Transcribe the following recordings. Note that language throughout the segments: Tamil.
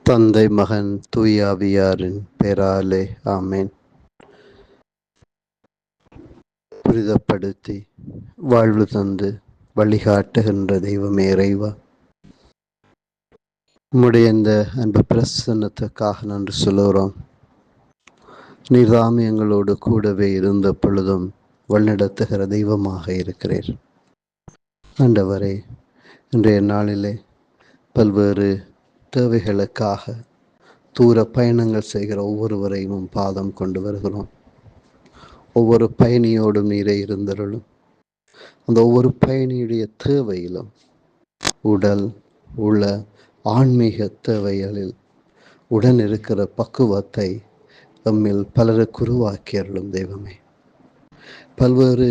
தந்தை மகன் தூயாவியாரின் பெயராலே ஆமேன். புரிதப்படுத்தி வாழ்வு தந்து வழிகாட்டுகின்ற தெய்வமே இறைவா, உம்முடைய இந்த அன்பு பிரசன்னத்துக்காக நன்றி சொல்லுகிறோம். நீர்தாம் எங்களோடு கூடவே இருந்த பொழுதும் வழிநடத்துகிற தெய்வமாக இருக்கிறீர். ஆண்டவரே, இன்றைய நாளிலே பல்வேறு தேவைகளுக்காக தூர பயணங்கள் செய்கிற ஒவ்வொருவரையும் பாதம் கொண்டு வருகிறோம். ஒவ்வொரு பயணியோடும் நீரை இருந்தருளும். அந்த ஒவ்வொரு பயணியுடைய தேவையிலும் உடல் உள்ள ஆன்மீக தேவைகளில் உடன் இருக்கிற பக்குவத்தை நம்மில் பலருக்கு உருவாக்கி அருளும் தெய்வமே. பல்வேறு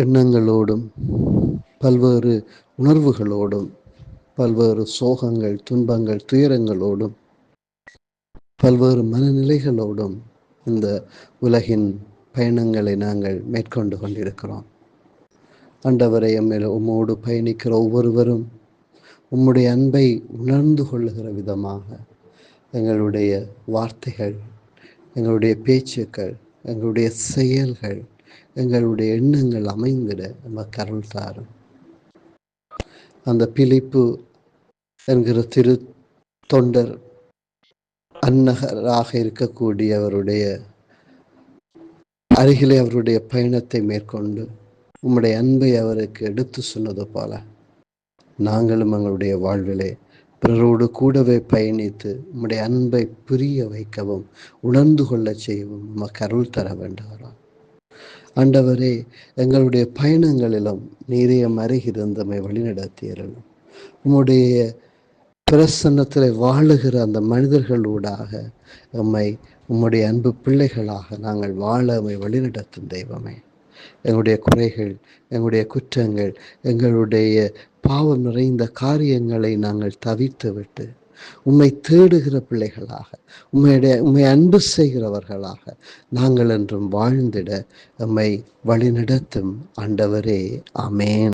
எண்ணங்களோடும் பல்வேறு உணர்வுகளோடும் பல்வேறு சோகங்கள், துன்பங்கள், துயரங்களோடும் பல்வேறு மனநிலைகளோடும் இந்த உலகின் பயணங்களை நாங்கள் மேற்கொண்டு கொண்டிருக்கிறோம். ஆண்டவரை எம்மில் உம்மோடு பயணிக்கிற ஒவ்வொருவரும் உம்முடைய அன்பை உணர்ந்து கொள்ளுகிற விதமாக எங்களுடைய வார்த்தைகள், எங்களுடைய பேச்சுக்கள், எங்களுடைய செயல்கள், எங்களுடைய எண்ணங்கள் அமைந்திட நமக்கு அருள் தாரும். அந்த பிலிப்பு என்கிற திரு தொண்டர் அன்னகராக இருக்கக்கூடியவருடைய அருகிலே அவருடைய பயணத்தை மேற்கொண்டு உம்முடைய அன்பை அவருக்கு எடுத்து சொன்னது போல நாங்களும் எங்களுடைய வாழ்விலே பிறரோடு கூடவே பயணித்து உம்முடைய அன்பை புரிய வைக்கவும் உணர்ந்து கொள்ள செய்யவும் நமக்கு அருள் தர வேண்டுகிறோம். ஆண்டவரே, எங்களுடைய பயணங்களிலும் நீரையம் அருகிருந்தமை வழிநடத்தியறலும் உம்முடைய பிரசன்னத்தில் வாழுகிற அந்த மனிதர்களூடாக எம்மை உம்முடைய அன்பு பிள்ளைகளாக நாங்கள் வாழ எம்மை வழிநடத்தும் தெய்வமே. எங்களுடைய குறைகள், எங்களுடைய குற்றங்கள், எங்களுடைய பாவம் நிறைந்த காரியங்களை நாங்கள் தவிர்த்து விட்டு உம்மை தேடுகிற பிள்ளைகளாக, உம்மை அன்பு செய்கிறவர்களாக நாங்கள் என்றும் வாழ்ந்திட எம்மை வழிநடத்தும் ஆண்டவரே. ஆமேன்.